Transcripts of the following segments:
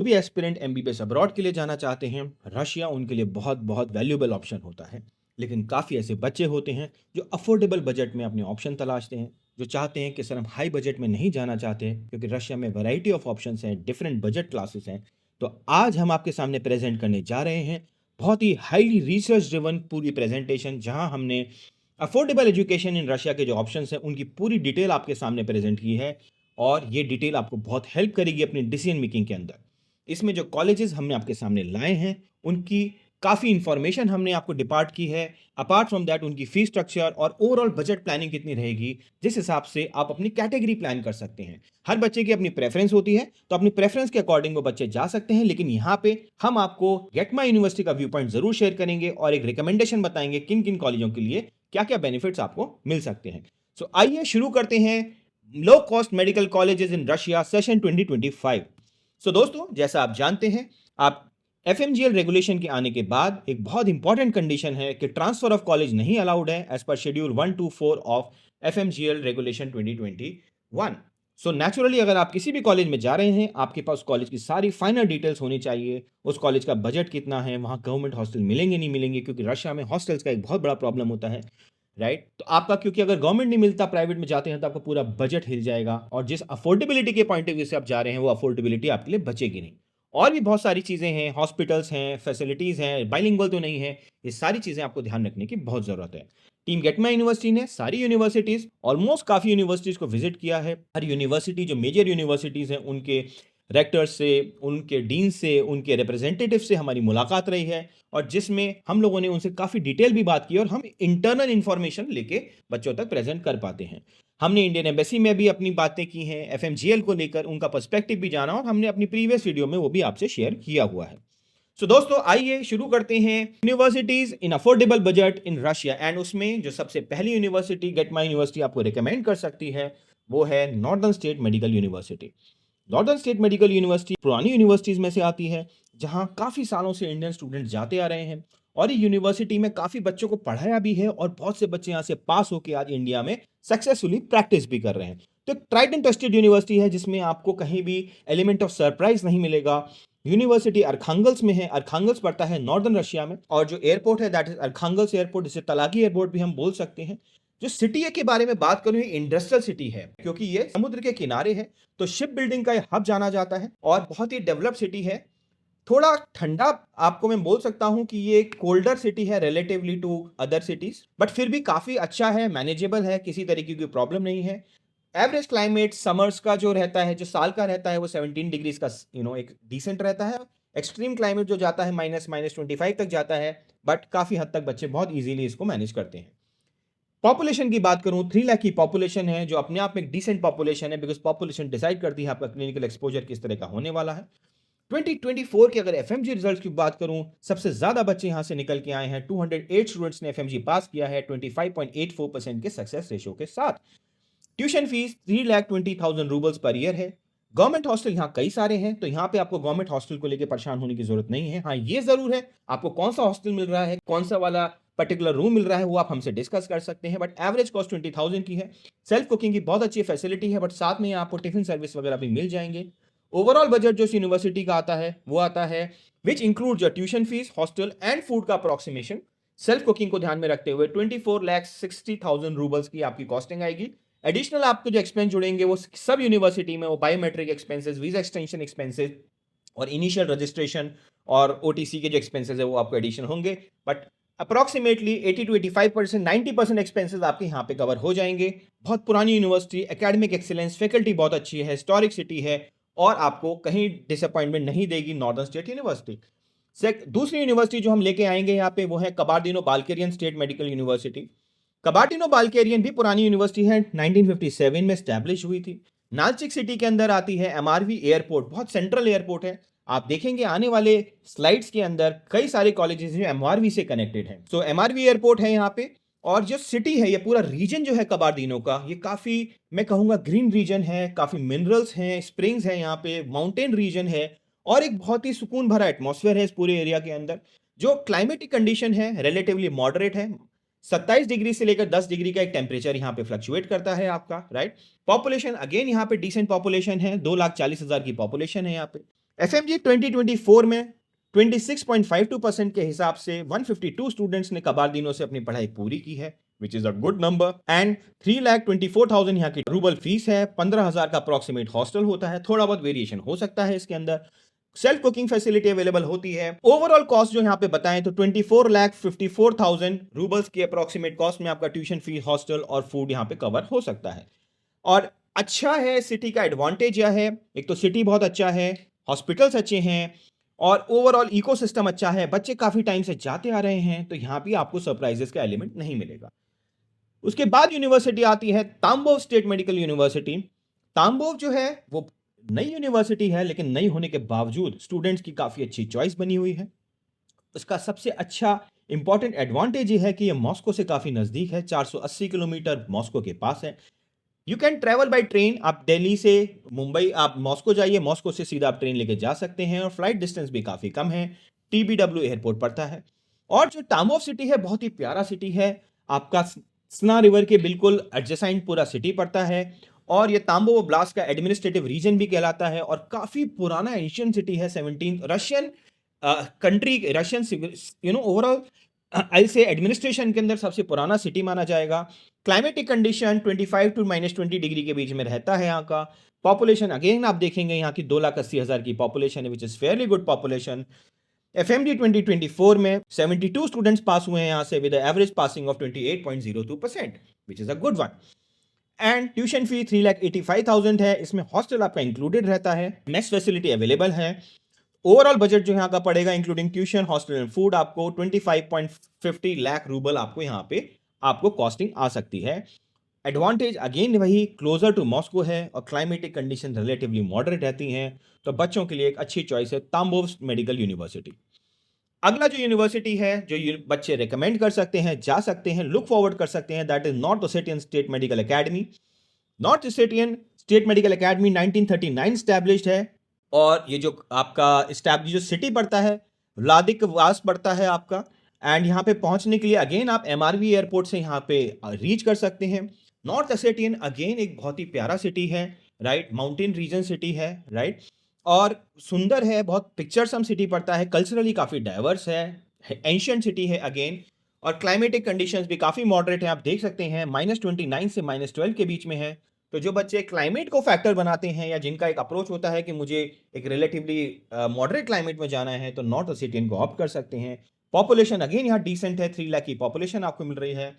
जो भी aspirant MBBS abroad के लिए जाना चाहते हैं, रशिया उनके लिए बहुत बहुत वैल्यूएबल ऑप्शन होता है। लेकिन काफ़ी ऐसे बच्चे होते हैं जो अफोर्डेबल बजट में अपने ऑप्शन तलाशते हैं, जो चाहते हैं कि सर हम हाई बजट में नहीं जाना चाहते क्योंकि रशिया में वैरायटी ऑफ ऑप्शंस हैं, डिफरेंट बजट क्लासेस हैं। तो आज हम आपके सामने प्रेजेंट करने जा रहे हैं बहुत ही हाईली रिसर्च ड्रिवन पूरी प्रेजेंटेशन, जहां हमने अफोर्डेबल एजुकेशन इन रशिया के जो ऑप्शंस हैं उनकी पूरी डिटेल आपके सामने प्रेजेंट की है। और ये डिटेल आपको बहुत हेल्प करेगी अपनी डिसीजन मेकिंग के अंदर। इसमें जो कॉलेजेस हमने आपके सामने लाए हैं, उनकी काफ़ी इंफॉर्मेशन हमने आपको डिपार्ट की है। अपार्ट फ्रॉम दैट उनकी फीस स्ट्रक्चर और ओवरऑल बजट प्लानिंग कितनी रहेगी, जिस हिसाब से आप अपनी कैटेगरी प्लान कर सकते हैं। हर बच्चे की अपनी प्रेफरेंस होती है, तो अपनी प्रेफरेंस के अकॉर्डिंग वो बच्चे जा सकते हैं। लेकिन यहाँ पे हम आपको गेट माई यूनिवर्सिटी का व्यू पॉइंट जरूर शेयर करेंगे और एक रिकमेंडेशन बताएंगे किन किन कॉलेजों के लिए क्या क्या बेनिफिट्स आपको मिल सकते हैं। सो आइए शुरू करते हैं low cost medical colleges in Russia session 2025। सो दोस्तों, जैसा आप जानते हैं, आप एफएमजीएल रेगुलेशन के आने के बाद एक बहुत इंपॉर्टेंट कंडीशन है कि ट्रांसफर ऑफ कॉलेज नहीं अलाउड है as per schedule 124 of FMGL regulation 2021। So naturally अगर आप किसी भी कॉलेज में जा रहे हैं, आपके पास कॉलेज की सारी फाइनल डिटेल्स होनी चाहिए। उस कॉलेज का बजट कितना है, वहाँ गवर्नमेंट हॉस्टल मिलेंगे नहीं मिलेंगे, क्योंकि रशिया में हॉस्टल्स का एक बहुत बड़ा प्रॉब्लम होता है। राइट, तो आपका, क्योंकि अगर गवर्नमेंट नहीं मिलता, प्राइवेट में जाते हैं तो आपका पूरा बजट हिल जाएगा और जिस अफोर्डेबिलिटी के पॉइंट ऑफ व्यू से आप जा रहे हैं वो अफोर्डेबिलिटी आपके लिए बचेगी नहीं। और भी बहुत सारी चीज़ें हैं, हॉस्पिटल्स हैं, फैसिलिटीज़ हैं, बाइलिंगुअल तो नहीं है। ये सारी चीज़ें आपको ध्यान रखने की बहुत ज़रूरत है। टीम गेटमा यूनिवर्सिटी ने सारी यूनिवर्सिटीज़, ऑलमोस्ट काफ़ी यूनिवर्सिटीज़ को विजिट किया है। हर यूनिवर्सिटी जो मेजर यूनिवर्सिटीज़ हैं उनके रेक्टर्स से, उनके डीन से, उनके रिप्रेजेंटेटिव से हमारी मुलाकात रही है और जिसमें हम लोगों ने उनसे काफ़ी डिटेल भी बात की और हम इंटरनल इंफॉर्मेशन लेके बच्चों तक प्रेजेंट कर पाते हैं। हमने इंडियन एम्बेसी में भी अपनी बातें की हैं, एफएमजीएल को लेकर उनका पर्सपेक्टिव भी जाना और हमने अपनी प्रीवियस वीडियो में वो भी आपसे शेयर किया हुआ है। सो दोस्तों, आइए शुरू करते हैं universities in affordable budget in Russia. And उसमें जो सबसे पहली यूनिवर्सिटी गेट माई यूनिवर्सिटी आपको रिकमेंड कर सकती है वो है northern state medical university. Northern state medical university पुरानी यूनिवर्सिटीज में से आती है, जहां काफी सालों से इंडियन स्टूडेंट जाते आ रहे हैं और ये यूनिवर्सिटी में काफी बच्चों को पढ़ाया भी है और बहुत से बच्चे यहाँ से पास होकर आज इंडिया में सक्सेसफुली प्रैक्टिस भी कर रहे हैं। तो एक ट्राइड एंड टेस्टेड यूनिवर्सिटी है जिसमें आपको कहीं भी एलिमेंट ऑफ सरप्राइज नहीं मिलेगा। यूनिवर्सिटी अरखांगल्स में है, अरखांगल्स पड़ता है नॉर्दर्न रशिया में, और जो एयरपोर्ट है दैट इज अरखांगल्स एयरपोर्ट, जिसे तलाकी एयरपोर्ट भी हम बोल सकते हैं। जो सिटी है के बारे में बात करूं, इंडस्ट्रियल सिटी है क्योंकि ये समुद्र के किनारे है, तो शिप बिल्डिंग का हब जाना जाता है और बहुत ही डेवलप सिटी है। थोड़ा ठंडा, आपको मैं बोल सकता हूं कि ये एक कोल्डर सिटी है relatively to other cities, but फिर भी काफी अच्छा है, मैनेजेबल है, किसी तरीके की प्रॉब्लम नहीं है। एवरेज क्लाइमेट समर्स का जो रहता है, जो साल का रहता है, वो 17 डिग्रीज का एक डिसेंट रहता है। एक्सट्रीम क्लाइमेट जो जाता है -25 तक जाता है, बट काफी हद तक बच्चे बहुत इजीली इसको मैनेज करते हैं। पॉपुलेशन की बात करूं, 3 लाख की पॉपुलेशन है, जो अपने आप में एक डिसेंट पॉपुलेशन है, बिकॉज पॉपुलेशन डिसाइड करती है आपका क्लिनिकल एक्सपोजर किस तरह का होने वाला है। 2024 के अगर एफएमजी रिजल्ट्स की बात करूं, सबसे ज्यादा बच्चे यहां से निकल के आए हैं। 208 स्टूडेंट्स ने एफएमजी पास किया है 25.84% के सक्सेस रेशियो के साथ। Tuition fees 3,20,000 roubles per year है। गवर्नमेंट हॉस्टल यहाँ कई सारे हैं, तो यहाँ पे आपको गवर्नमेंट हॉस्टल को लेकर परेशान होने की जरूरत नहीं है। हाँ, ये जरूर है, आपको कौन सा हॉस्टल मिल रहा है, कौन सा वाला पर्टिकुलर रूम मिल रहा है, वो आप हमसे डिस्कस कर सकते हैं। बट एवरेज कॉस्ट 20,000 की है। सेल्फ कुकिंग की बहुत अच्छी फैसिलिटी है, बट साथ में आपको टिफिन सर्विस वगैरह भी मिल जाएंगे। ओवरऑल बजट जो इस यूनिवर्सिटी का आता है वो आता है which include your tuition fees, hostel and food का अप्रोक्सीमेशन। सेल्फ कुकिंग को ध्यान में रखते हुए 24,60,000 रूबल्स की आपकी कॉस्टिंग आएगी। एडिशनल आपके जो एक्सपेंस जुड़ेंगे वो सब यूनिवर्सिटी में, वो biometric expenses, visa extension expenses और इनिशियल रजिस्ट्रेशन और ओटीसी के जो एक्सपेंसेस है वो आपको एडिशन होंगे। बट अप्रॉक्सीमेटली 80 to 85%, 90% एक्सपेंसेस आपके यहाँ पे कवर हो जाएंगे। बहुत पुरानी यूनिवर्सिटी, एकेडमिक एक्सीलेंस, फैकल्टी बहुत अच्छी है, हिस्टोरिक सिटी है और आपको कहीं डिसअपॉइंटमेंट नहीं देगी नॉर्दर्न स्टेट यूनिवर्सिटी। दूसरी यूनिवर्सिटी जो हम लेके आएंगे यहाँ पे वो है कबार्डिनो-बाल्केरियन स्टेट मेडिकल यूनिवर्सिटी। कबार्डिनो-बाल्केरियन भी पुरानी यूनिवर्सिटी है, 1957 में स्टैब्लिश हुई थी। नालचिक सिटी के अंदर आती है। एमआरवी एयरपोर्ट बहुत सेंट्रल एयरपोर्ट है। आप देखेंगे आने वाले स्लाइड्स के अंदर कई सारे कॉलेजेस जो एमआरवी से कनेक्टेड हैं। सो एमआरवी एयरपोर्ट है यहाँ पे। और जो सिटी है, ये पूरा रीजन जो है कबार्डिनो का, ये काफी, मैं कहूंगा, ग्रीन रीजन है, काफी मिनरल्स हैं, स्प्रिंग्स हैं यहाँ पे, माउंटेन रीजन है और एक बहुत ही सुकून भरा एटमॉस्फेयर है इस पूरे एरिया के अंदर। जो क्लाइमेटिक कंडीशन है रिलेटिवली मॉडरेट है। 27 डिग्री से लेकर 10 डिग्री का एक टेम्परेचर यहाँ पे फ्लक्चुएट करता है आपका, राइट। पॉपुलेशन अगेन यहाँ पे डिसेंट पॉपुलेशन है, 2,40,000 की पॉपुलेशन है यहाँ पे। एफएमजी 2024 में 26.52% के हिसाब से 152 स्टूडेंट्स ने कबारदिनों से अपनी पढ़ाई पूरी की है, which is a good number. And 3,24,000 यहाँ की रूबल फीस है, 15,000 का अप्रोक्सीमेट हॉस्टल होता है, थोड़ा बहुत वेरिएशन हो सकता है इसके अंदर। सेल्फ कुकिंग फैसिलिटी अवेलेबल होती है। ओवरऑल कॉस्ट जो यहाँ पे बताएं तो 24,54,000 रूबल्स की अप्रोक्सीमेट कॉस्ट में आपका ट्यूशन फीस, हॉस्टल और फूड यहाँ पे कवर हो सकता है। और अच्छा है, सिटी का एडवांटेज यह है, एक तो सिटी बहुत अच्छा है, हॉस्पिटल्स अच्छे हैं और ओवरऑल इकोसिस्टम अच्छा है, बच्चे काफी टाइम से जाते आ रहे हैं, तो यहाँ भी आपको सरप्राइजेस का एलिमेंट नहीं मिलेगा। उसके बाद यूनिवर्सिटी आती है Tambov state medical university. Tambov जो है वो नई यूनिवर्सिटी है, लेकिन नई होने के बावजूद स्टूडेंट्स की काफी अच्छी चॉइस बनी हुई है। उसका सबसे अच्छा इंपॉर्टेंट एडवांटेज ये है कि ये मॉस्को से काफी नजदीक है, 480 किलोमीटर मॉस्को के पास है। You can travel by train, आप दिल्ली से मुंबई आप मॉस्को जाइए, मॉस्को से सीधा आप ट्रेन लेके जा सकते हैं और फ्लाइट डिस्टेंस भी काफी कम है, टीबीडब्ल्यू एयरपोर्ट पड़ता है। और जो तांबोव सिटी है बहुत ही प्यारा सिटी है, आपका स्ना रिवर के बिल्कुल एडजेसेंट पूरा सिटी पड़ता है और ये तांबोव ओब्लास्ट का एडमिनिस्ट्रेटिव रीजन भी कहलाता है और काफी पुराना एंशियंट सिटी है, 17 Russian country, Russian overall I से एडमिनिस्ट्रेशन के अंदर सबसे पुराना सिटी माना जाएगा। क्लाइमेटिक कंडीशन 25 टू -20 डिग्री के बीच में रहता है यहाँ का। पॉपुलेशन अगेन आप देखेंगे यहाँ की 2,80,000 की पॉपुलेशन है, which is fairly good population. FMD 2024 में 72 स्टूडेंट्स पास हुए हैं यहाँ से with average passing of 28.02%, which is a good one. And tuition fee 3,85,000 है, इसमें हॉस्टल आपका इंक्लूडेड रहता है, मेस फैसिलिटी अवेलेबल है। ओवरऑल बजट जो यहाँ का पड़ेगा including tuition, hostel and food, आपको 25.50 लाख रूबल आपको यहाँ पे आपको कॉस्टिंग आ सकती है। एडवांटेज अगेन वही, क्लोजर टू मॉस्को है और क्लाइमेटिक कंडीशन रिलेटिवली मॉडरेट रहती हैं, तो बच्चों के लिए एक अच्छी चॉइस है तांबोव मेडिकल यूनिवर्सिटी। अगला जो यूनिवर्सिटी है जो बच्चे रिकमेंड कर सकते हैं, जा सकते हैं, लुक फॉरवर्ड कर सकते हैं, that is North Ossetian State Medical Academy. North Ossetian State Medical Academy 1939 established है और ये जो आपका स्टैब्लिश जो सिटी पड़ता है व्लादिक्वास पड़ता है आपका। एंड यहाँ पे पहुंचने के लिए अगेन आप एमआरवी एयरपोर्ट से यहाँ पे रीच कर सकते हैं। नॉर्थ ओसेटियन अगेन एक बहुत ही प्यारा सिटी है, राइट, माउंटेन रीजन सिटी है, राइट, और सुंदर है, बहुत पिक्चरसम सिटी पड़ता है, कल्चरली काफ़ी डाइवर्स है, एंशियंट सिटी है अगेन, और क्लाइमेटिक कंडीशंस भी काफ़ी मॉडरेट है, आप देख सकते हैं -29 से -12 के बीच में है। तो जो बच्चे क्लाइमेट को फैक्टर बनाते हैं या जिनका एक अप्रोच होता है कि मुझे एक रिलेटिवली मॉडरेट क्लाइमेट में जाना है, तो नॉर्थ ओसेटियन को ऑप्ट कर सकते हैं। पॉपुलेशन अगेन यहाँ डिसेंट है, 3 लाख की पॉपुलेशन आपको मिल रही है।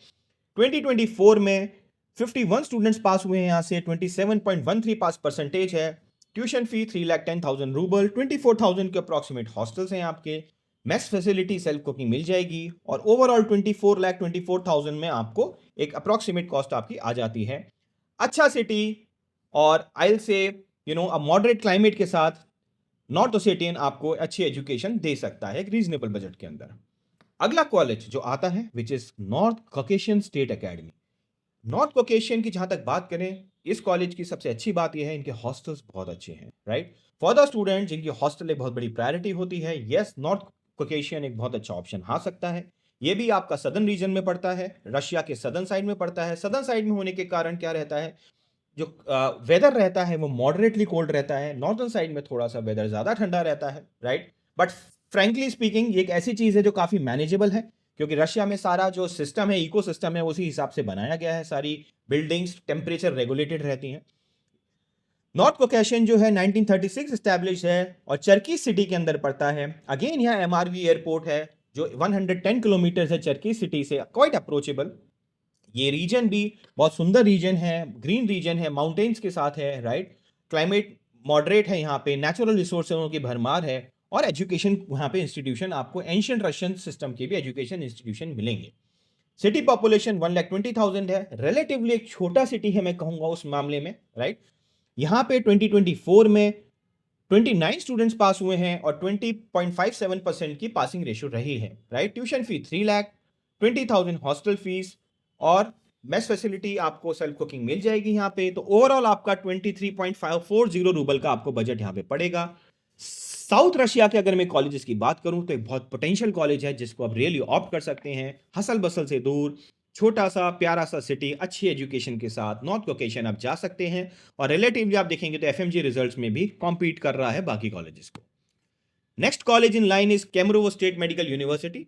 2024 में 51 स्टूडेंट्स पास हुए हैं यहाँ से, 27.13 पास परसेंटेज है। ट्यूशन फी 3,10,000 रूबल, 24,000 के अप्रॉक्सीमेट हॉस्टल्स हैं आपके, मेस फैसिलिटी सेल्फ कुकिंग मिल जाएगी और ओवरऑल 24,24,000 में आपको एक अप्रॉक्सीमेट कॉस्ट आपकी आ जाती है। अच्छा सिटी और आई से अ मॉडरेट क्लाइमेट के साथ नॉर्थ ओसेटियन आपको अच्छी एजुकेशन दे सकता है एक रीजनेबल बजट के अंदर। अगला कॉलेज जो आता है which is north Caucasian state academy. North Caucasian की जहां तक बात करें, इस कॉलेज की सबसे अच्छी बात यह है इनके हॉस्टल्स बहुत अच्छे हैं, राइट, फॉर द स्टूडेंट जिनकी हॉस्टल एक बहुत बड़ी प्रायोरिटी होती है, यस नॉर्थ कॉकेशियन एक बहुत अच्छा ऑप्शन आ सकता है। ये भी आपका सदर्न रीजन में पड़ता है, रशिया के सदर्न साइड में पड़ता है। सदर्न साइड में होने के कारण क्या रहता है, जो वेदर रहता है वो मॉडरेटली कोल्ड रहता है, नॉर्थन साइड में थोड़ा सा वेदर ज़्यादा ठंडा रहता है, राइट, बट फ्रेंकली स्पीकिंग ये एक ऐसी चीज़ है जो काफ़ी मैनेजेबल है, क्योंकि रशिया में सारा जो सिस्टम है, इको सिस्टम है, उसी हिसाब से बनाया गया है, सारी बिल्डिंग्स टेम्परेचर रेगुलेटेड रहती हैं। नॉर्थ कॉकेशियन जो है 1936 स्टैब्लिश है और चर्की सिटी के अंदर पड़ता है। अगेन यहाँ एमआरवी एयरपोर्ट है जो 110 किलोमीटर है चर्की सिटी से, क्वाइट अप्रोचेबल। ये रीजन भी बहुत सुंदर रीजन है, ग्रीन रीजन है, माउंटेन्स के साथ है, राइट, क्लाइमेट मॉडरेट है, यहाँ पे नेचुरल रिसोर्सों की भरमार है और एजुकेशन यहाँ पे इंस्टीट्यूशन आपको एंशियंट रशियन सिस्टम के भी एजुकेशन इंस्टीट्यूशन मिलेंगे। सिटी पॉपुलेशन 1,20,000 है, रिलेटिवली एक छोटा सिटी है मैं कहूँगा उस मामले में, राइट। यहाँ पे 2024 में 29 स्टूडेंट्स पास हुए हैं और 20.57% की पासिंग रेशियो रही है, right. Tuition fee 3 lakh, 20,000 hostel fees और मेस फैसिलिटी आपको सेल्फ कुकिंग मिल जाएगी यहाँ पे। तो ओवरऑल आपका 23.540 रूबल का आपको बजट यहाँ पे पड़ेगा। साउथ रशिया के अगर मैं कॉलेजेस की बात करूँ तो एक बहुत पोटेंशियल कॉलेज है जिसको आप रियली ऑप्ट कर सकते हैं, हसल बसल से दूर, छोटा सा प्यारा सा सिटी, अच्छी एजुकेशन के साथ नॉर्थ कॉकेशियन आप जा सकते हैं और रिलेटिवली आप देखेंगे तो एफएमजी रिजल्ट्स में भी कॉम्पीट कर रहा है बाकी कॉलेजेस को। Next college in line is Kemerovo State medical University.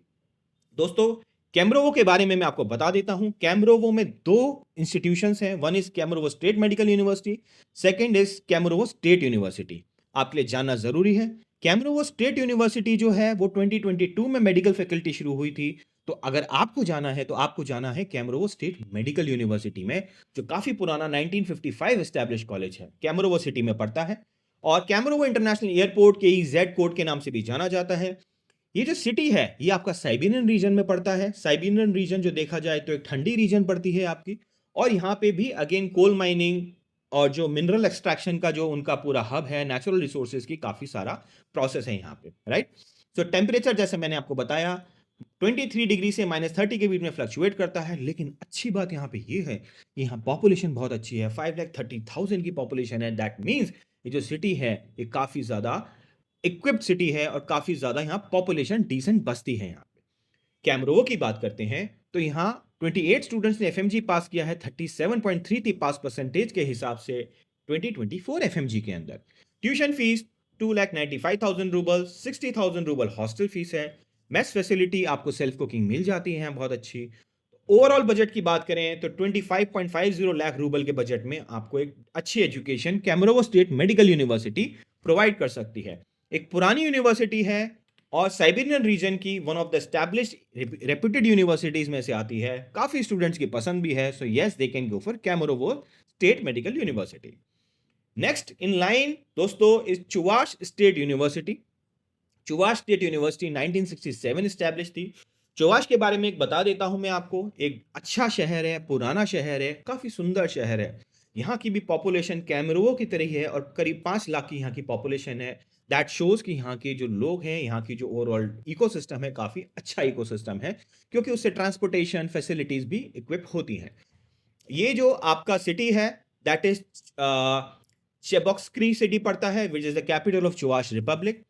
दोस्तों, कैमरोवो के बारे में मैं आपको बता देता हूं। कैमरोवो में दो इंस्टीट्यूशंस हैं, one is Kemerovo State medical University, second is Kemerovo State University. आपके लिए जानना जरूरी है। कैमरोवो स्टेट यूनिवर्सिटी जो है वो 2022 में मेडिकल फैकल्टी शुरू हुई थी। तो अगर आपको जाना है तो आपको जाना है कैमरोवो स्टेट मेडिकल यूनिवर्सिटी में, जो काफी पुराना 1955 एस्टैब्लिश कॉलेज है, कैमरोवो सिटी में पड़ता है। और कैमरोवो इंटरनेशनल एयरपोर्ट के जेड कोड के नाम से भी जाना जाता है। ये जो सिटी है ये आपका साइबेरियन रीजन में पड़ता है। साइबेरियन रीजन जो देखा जाए तो एक ठंडी रीजन पड़ती है आपकी। और यहाँ पे भी अगेन कोल माइनिंग और जो मिनरल एक्सट्रैक्शन का जो उनका पूरा हब है, नेचुरल रिसोर्सेज की काफी सारा प्रोसेस है यहाँ पे, राइट। सो टेम्परेचर जैसे मैंने आपको बताया 23 डिग्री से -30 के बीच में फ्लक्चुएट करता है। लेकिन अच्छी बात यहाँ पे ये है कि यहाँ पॉपुलेशन बहुत अच्छी है, 5,30,000 की पॉपुलेशन है। दैट मीन्स ये जो सिटी है ये काफी ज्यादा इक्विप्ड सिटी है और काफी ज्यादा यहाँ पॉपुलेशन डिसेंट बस्ती है। यहाँ पे कैमरोवो की बात करते हैं तो यहाँ 28 स्टूडेंट्स ने एफएमजी पास किया है, 37.3 थी पास परसेंटेज के हिसाब से 2024 एफएमजी के अंदर। Tuition fees 2,95,000 rouble, 60,000 rouble hostel fees है। मेस फैसिलिटी आपको सेल्फ कुकिंग मिल जाती है बहुत अच्छी। ओवरऑल बजट की बात करें तो 25.50 लाख रूबल के बजट में आपको एक अच्छी education Kemerovo State medical University provide कर सकती है। एक पुरानी यूनिवर्सिटी है और साइबेरियन रीजन की one of the established reputed universities में से आती है। काफी स्टूडेंट्स की पसंद भी है। So yes, they can go for Kemerovo State medical University. Next in line दोस्तों is Chuvash State University. Chuvash State University 1967 establish थी। चुवाश के बारे में एक बता देता हूं मैं आपको। एक अच्छा शहर है, पुराना शहर है, काफी सुंदर शहर है। यहाँ की भी पॉपुलेशन कैमरोवो की तरह ही है और करीब 5 लाख की यहाँ की पॉपुलेशन है। दैट शोज कि यहाँ के जो लोग हैं, यहाँ की जो ओवरऑल इकोसिस्टम है काफी अच्छा इकोसिस्टम है, क्योंकि उससे ट्रांसपोर्टेशन फैसिलिटीज भी इक्विप होती हैं। ये जो आपका सिटी है दैट इज चेबोक्सक्री सिटी पड़ता है, which is the capital of चुवाश Republic.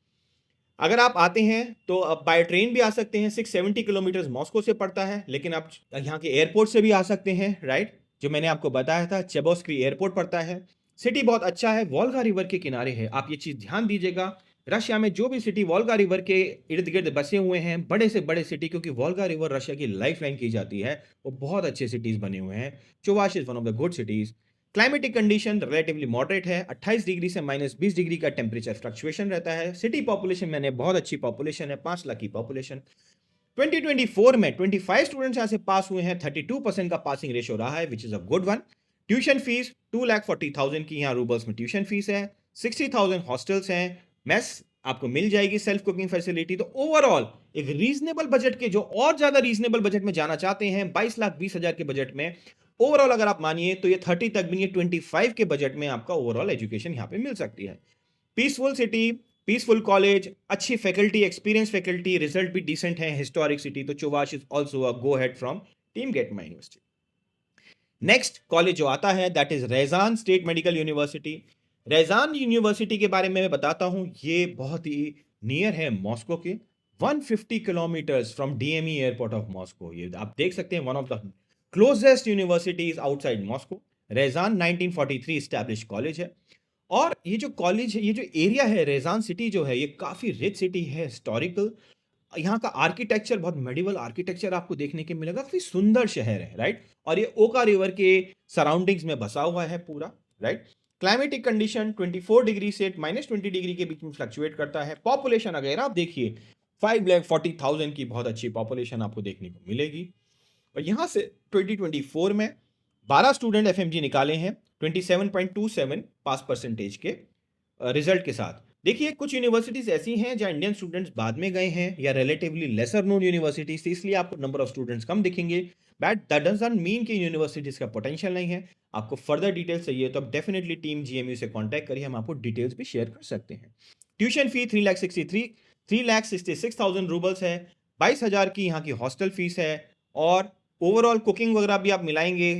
अगर आप आते हैं तो आप बाय ट्रेन भी आ सकते हैं, 670 किलोमीटर मॉस्को से पड़ता है। लेकिन आप यहाँ के एयरपोर्ट से भी आ सकते हैं, राइट, जो मैंने आपको बताया था, चेबोस्क्री एयरपोर्ट पड़ता है। सिटी बहुत अच्छा है, वोल्गा रिवर के किनारे है। आप ये चीज ध्यान दीजिएगा, रशिया में जो भी सिटी वोल्गा रिवर के इर्द गिर्द बसे हुए हैं, बड़े से बड़े सिटी, क्योंकि वोल्गा रिवर रशिया की लाइफ लाइन की जाती है, वो बहुत अच्छे सिटीज बने हुए हैं। चुवाश is one of the good cities. Climatic condition relatively moderate है, 28 डिग्री से -20 डिग्री का टेम्परेचर फ्लक्चुएशन रहता है। सिटी पॉपुलेशन मैंने बहुत अच्छी पॉपुलेशन है, 5 लाख की पॉपुलेशन। 2024 में 25 स्टूडेंट्स यहाँ से पास हुए हैं, 32% का पासिंग रेशियो रहा है, which is a good one. Tuition fees 2,40,000 की यहाँ रूबल्स में ट्यूशन फीस है, 60,000 हॉस्टल्स हैं, मेस आपको मिल जाएगी, सेल्फ कुकिंग फैसिलिटी। तो ओवरऑल एक रीजनेबल बजट के, जो और ज्यादा रीजनेबल बजट में जाना चाहते हैं, 22,20,000 के बजट में ओवरऑल अगर आप मानिए तो ये 30 तक भी नहीं, 25 के बजट में आपका ओवरऑल एजुकेशन यहाँ पे मिल सकती है। पीसफुल सिटी, पीसफुल कॉलेज, अच्छी फैकल्टी, एक्सपीरियंस फैकल्टी, रिजल्ट भी डिसेंट है, हिस्टोरिक सिटी। तो Chuvash is also a go ahead from team get my university. Next college जो आता है that is Ryazan State medical University. Ryazan university के बारे में मैं बताता हूं। ये बहुत ही नियर है मॉस्को के, 150 kilometers from DME airport of Moscow. ये आप देख सकते हैं, one of the closest universities outside Moscow. Ryazan 1943 establish college है। और ये जो कॉलेज है, ये जो एरिया है, रेजान सिटी जो है, ये काफी रिच सिटी है, हिस्टोरिकल। यहाँ का आर्किटेक्चर बहुत मेडिवल आर्किटेक्चर आपको देखने के मिलेगा, काफी सुंदर शहर है, राइट। और ये ओका रिवर के सराउंडिंग्स में बसा हुआ है पूरा, राइट। क्लाइमेटिक कंडीशन 24 डिग्री से -20 डिग्री के बीच में फ्लक्चुएट करता है। पॉपुलेशन अगर आप देखिए 5,40,000 की बहुत अच्छी पॉपुलेशन आपको देखने को मिलेगी। और यहाँ से 2024 में 12 स्टूडेंट एफएमजी निकाले हैं, 27.27 पास परसेंटेज के रिजल्ट के साथ। देखिए, कुछ यूनिवर्सिटीज ऐसी हैं जहां इंडियन स्टूडेंट्स बाद में गए हैं, या रिलेटिवली लेसर नोन यूनिवर्सिटीज थी, इसलिए आपको नंबर ऑफ स्टूडेंट्स कम दिखेंगे। बट दैट डजंट मीन कि यूनिवर्सिटीज का पोटेंशियल नहीं है। आपको फर्दर डिटेल्स चाहिए तो आप डेफिनेटली टीम जीएमयू से कॉन्टैक्ट करिए, हम आपको डिटेल्स भी शेयर कर सकते हैं। ट्यूशन फी 3,66,000 रूबल्स है, 22,000 की यहाँ की हॉस्टल फीस है। और ओवरऑल कुकिंग वगैरह भी आप मिलाएंगे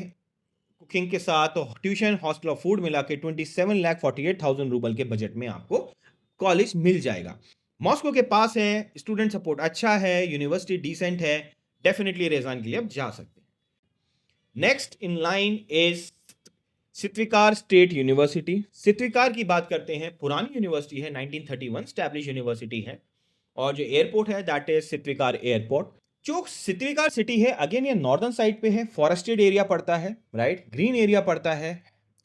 कुकिंग के साथ, तो ट्यूशन, हॉस्टल और फूड मिला के 27,48,000 रूबल के बजट में आपको कॉलेज मिल जाएगा। मॉस्को के पास है, स्टूडेंट सपोर्ट अच्छा है, यूनिवर्सिटी डिसेंट है, डेफिनेटली रेजान के लिए आप जा सकते हैं। Next in line is Syktyvkar State University. Syktyvkar की बात करते हैं, पुरानी यूनिवर्सिटी है, 1931 स्टैब्लिश यूनिवर्सिटी है। और जो एयरपोर्ट है दैट इज सित्विकार एयरपोर्ट। जो सित्विकार सिटी है अगेन ये नॉर्दर्न साइड पे है, फॉरेस्टेड एरिया पड़ता है, राइट, ग्रीन एरिया पड़ता है।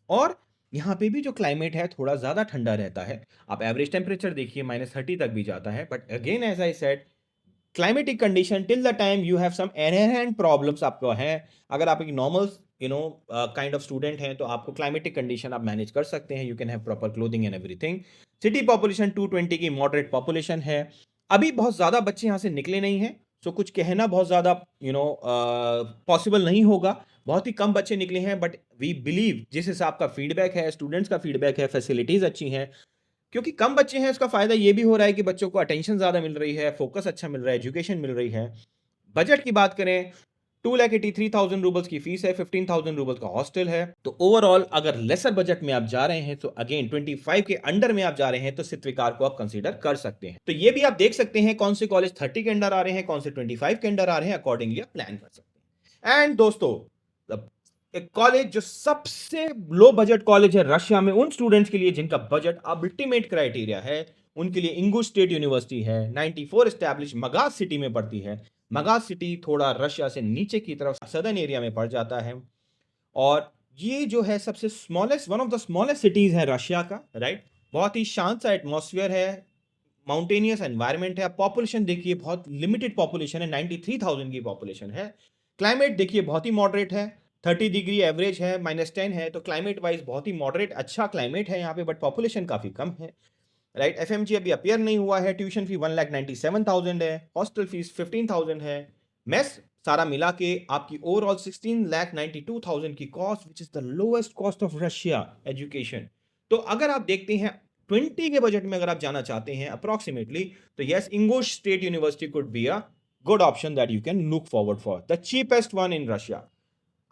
और यहाँ पे भी जो क्लाइमेट है थोड़ा ज़्यादा ठंडा रहता है। आप एवरेज टेम्परेचर देखिए -30 तक भी जाता है, but again as I said climatic condition till the time you have some inherent problems आपको हैं। अगर आप एक नॉर्मल काइंड ऑफ स्टूडेंट हैं तो आपको क्लाइमेटिक कंडीशन आप मैनेज कर सकते हैं, you can have proper clothing and everything. City population 220 की मॉडरेट पॉपुलेशन है। अभी बहुत ज़्यादा बच्चे यहाँ से निकले नहीं हैं, सो कुछ कहना बहुत ज़्यादा पॉसिबल नहीं होगा। बहुत ही कम बच्चे निकले हैं, बट वी बिलीव जिस हिसाब का फीडबैक है, स्टूडेंट्स का फीडबैक है, फैसिलिटीज़ अच्छी हैं, क्योंकि कम बच्चे हैं, इसका फ़ायदा ये भी हो रहा है कि बच्चों को अटेंशन ज़्यादा मिल रही है, फ़ोकस अच्छा मिल रहा है, एजुकेशन मिल रही है। बजट की बात करें, 2,83,000 रूपल्स की फीस है, 15,000 रूपल्स का हॉस्टल है। तो ओवरऑल अगर लेसर बजट में आप जा रहे हैं, तो अगेन 25 के अंडर में आप जा रहे हैं, तो सित्विकार को आप कंसीडर कर सकते हैं। तो ये भी आप देख सकते हैं कौन से कॉलेज 30 के अंडर आ रहे हैं, कौन से 25 के अंडर आ रहे हैं, अकॉर्डिंगली आप प्लान कर सकते हैं। एंड दोस्तों, एक कॉलेज जो सबसे लो बजट कॉलेज है रशिया में उन स्टूडेंट्स के लिए जिनका बजट अल्टीमेट क्राइटेरिया है, उनके लिए इंगुश स्टेट यूनिवर्सिटी है, 94 एस्टैब्लिश मगाज सिटी में पड़ती है। मगाज सिटी थोड़ा रशिया से नीचे की तरफ सदर्न एरिया में पड़ जाता है, और ये जो है सबसे smallest, one of the smallest cities है रशिया का, राइट। बहुत ही शांत सा एटमॉस्फेयर है, माउंटेनियस एनवायरनमेंट है। पॉपुलेशन देखिए बहुत लिमिटेड पॉपुलेशन है, 93,000 की पॉपुलेशन है। क्लाइमेट देखिए बहुत ही मॉडरेट है, 30 डिग्री एवरेज है, -10 है, तो क्लाइमेट वाइज बहुत ही मॉडरेट अच्छा क्लाइमेट है यहाँ पे, बट पॉपुलेशन काफ़ी कम है, राइट। एफएमजी अभी अपियर नहीं हुआ है। ट्यूशन फी 1,97,000 है, हॉस्टल फीस 15,000 है, मेस सारा मिला के आपकी ओवरऑल 16,92,000 की cost, which is the lowest cost of Russia education. तो अगर आप देखते हैं 20 के बजट में अगर आप जाना चाहते हैं अप्रोक्सीमेटली, तो yes, Ingush state university could be a good option that you can look forward for, the cheapest one in Russia.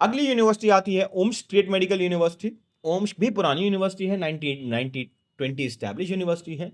अगली यूनिवर्सिटी आती है Omsk state medical university. Omsk भी पुरानी यूनिवर्सिटी है, 1920 स्टैब्लिश यूनिवर्सिटी है।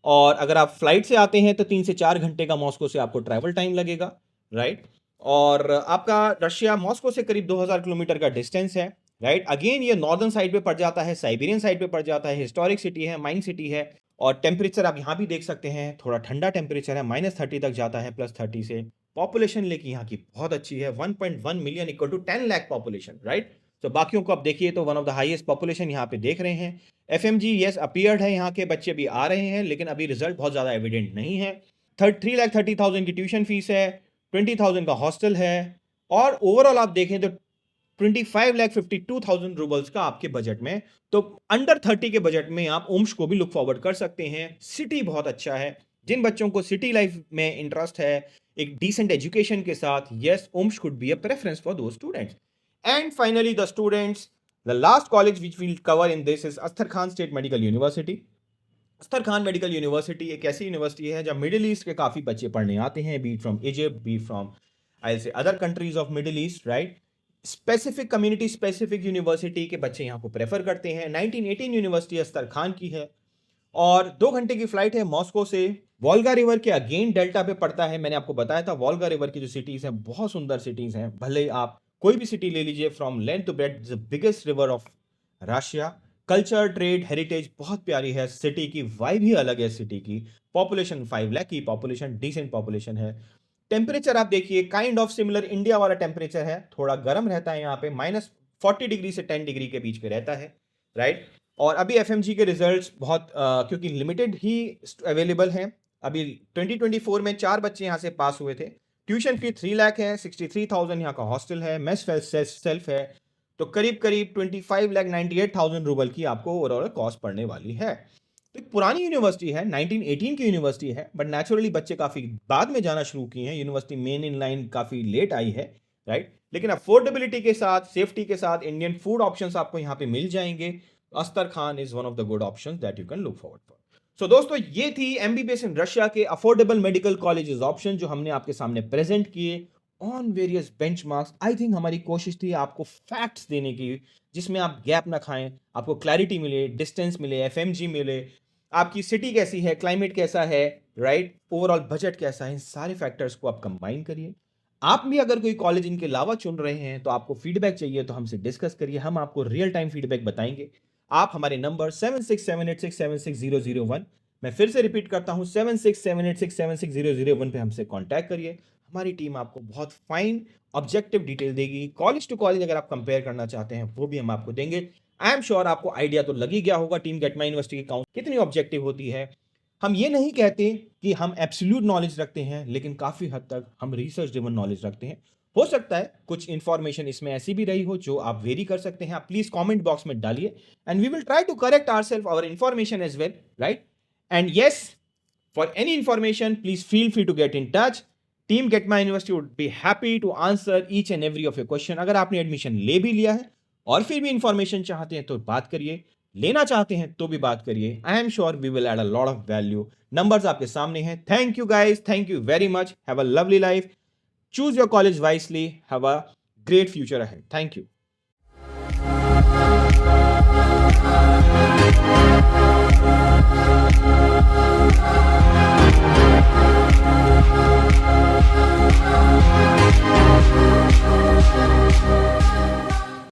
और अगर आप फ्लाइट से आते हैं तो 3 से 4 घंटे का मॉस्को से आपको ट्रैवल टाइम लगेगा, राइट। और आपका रशिया मॉस्को से करीब 2000 किलोमीटर का डिस्टेंस है, राइट। अगेन ये नॉर्दर्न साइड पे पड़ जाता है, साइबेरियन साइड पे पड़ जाता है, हिस्टोरिक सिटी है, माइन सिटी है। और टेम्परेचर आप यहाँ भी देख सकते हैं, थोड़ा ठंडा टेम्परेचर है, -30 तक जाता है, +30 से। पॉपुलेशन लेकिन यहाँ की बहुत अच्छी है, 1.1 million equal to 10 lakh population, right. तो बाकियों को आप देखिए तो one of the highest population यहाँ पे देख रहे हैं। एफएमजी यस अपियर्ड है, यहाँ के बच्चे भी आ रहे हैं, लेकिन अभी रिजल्ट बहुत ज़्यादा एविडेंट नहीं है। 3,30,000 की ट्यूशन फीस है, 20,000 का हॉस्टल है, और ओवरऑल आप देखें तो 25,52,000 रूबल्स का आपके बजट में। तो अंडर 30 के बजट में आप ओम्स को भी लुक फॉरवर्ड कर सकते हैं। सिटी बहुत अच्छा है, जिन बच्चों को सिटी लाइफ में इंटरेस्ट है एक डिसेंट एजुकेशन के साथ, yes, Omsk could be a preference for दो students. And finally the students, the last college which will cover in this is Astrakhan State medical University. Astrakhan Medical University एक ऐसी university है जहाँ middle east के काफ़ी बच्चे पढ़ने आते हैं, be from Egypt, be from I say other countries of Middle East, right. Specific community specific university के बच्चे यहाँ को प्रेफर करते हैं। 1918 यूनिवर्सिटी अस्तरखान की है, और 2 घंटे की फ्लाइट है मॉस्को से। वोल्गा रिवर के अगेन डेल्टा पे पड़ता है, मैंने आपको बताया था वोल्गा रिवर की जो सिटीज हैं बहुत सुंदर सिटीज हैं। भले आप कोई भी सिटी ले लीजिए, from length to breadth the biggest river of Russia. Culture, trade, heritage बहुत प्यारी है सिटी की, वाइब ही अलग है सिटी की। पॉपुलेशन 5 लाख की पॉपुलेशन, डिसेंट पॉपुलेशन है। टेम्परेचर आप देखिए काइंड ऑफ सिमिलर इंडिया वाला टेम्परेचर है, थोड़ा गर्म रहता है यहाँ पे, -40 डिग्री से 10 डिग्री के बीच के रहता है, राइट। और अभी एफएमजी के रिजल्ट्स बहुत क्योंकि लिमिटेड ही अवेलेबल हैं। अभी 2024 में 4 बच्चे यहाँ से पास हुए थे। ट्यूशन फी 3 लाख है, 63,000 यहाँ का हॉस्टल है, मेस सेल्फ है। तो करीब करीब 25,98,000 रूबल की आपको ओवरऑल कॉस्ट पड़ने वाली है। तो एक पुरानी यूनिवर्सिटी है, 1918 की यूनिवर्सिटी है, बट नेचुरली बच्चे काफ़ी बाद में जाना शुरू किए हैं, यूनिवर्सिटी मेन इन लाइन काफ़ी लेट आई है, राइट। लेकिन अफोर्डेबिलिटी के साथ, सेफ्टी के साथ, इंडियन फूड ऑप्शंस आपको यहाँ पे मिल जाएंगे। Astrakhan is one of the good options that you can look forward for. So दोस्तों, ये थी एमबीबीएस इन रशिया के अफोर्डेबल मेडिकल कॉलेजेस ऑप्शन जो हमने आपके सामने प्रेजेंट किए on various benchmarks. I think हमारी कोशिश थी आपको फैक्ट्स देने की, जिसमें आप गैप ना खाएं, आपको क्लैरिटी मिले, डिस्टेंस मिले, एफएमजी मिले, आपकी सिटी कैसी है, क्लाइमेट कैसा है, राइट, ओवरऑल बजट कैसा है, इन सारे फैक्टर्स को आप कंबाइन करिए। आप भी अगर कोई कॉलेज इनके अलावा चुन रहे हैं तो आपको फीडबैक चाहिए तो हमसे डिस्कस करिए, हम आपको रियल टाइम फीडबैक बताएंगे। आप हमारे नंबर 7678676001 मैं फिर से रिपीट करता हूँ, 7678676001 पे हमसे कॉन्टैक्ट करिए। हमारी टीम आपको बहुत फाइन ऑब्जेक्टिव डिटेल देगी। कॉलेज टू कॉलेज अगर आप कंपेयर करना चाहते हैं वो भी हम आपको देंगे। आई एम श्योर आपको आइडिया तो लग ही गया होगा टीम गेट माई यूनिवर्सिटी की काउंट कितनी ऑब्जेक्टिव होती है। हम ये नहीं कहते कि हम एब्सोल्यूट नॉलेज रखते हैं, लेकिन काफ़ी हद तक हम रिसर्च ड्रिवन नॉलेज रखते हैं। हो सकता है कुछ इंफॉर्मेशन इसमें ऐसी भी रही हो जो आप वेरी कर सकते हैं। आप प्लीज कमेंट बॉक्स में डालिए and we will try to correct ourselves our information as well, right? And yes, for any information please feel free to get in touch. Team get my university would be happy to answer each and every of your question. अगर आपने admission ले भी लिया है और फिर भी information चाहते हैं तो बात करिए, लेना चाहते हैं तो भी बात करिए। I am sure we will add a lot of value. Numbers आपके सामने हैं। Thank you guys, thank you very much. Have a lovely life. Choose your college wisely. Have a great future ahead. Thank you.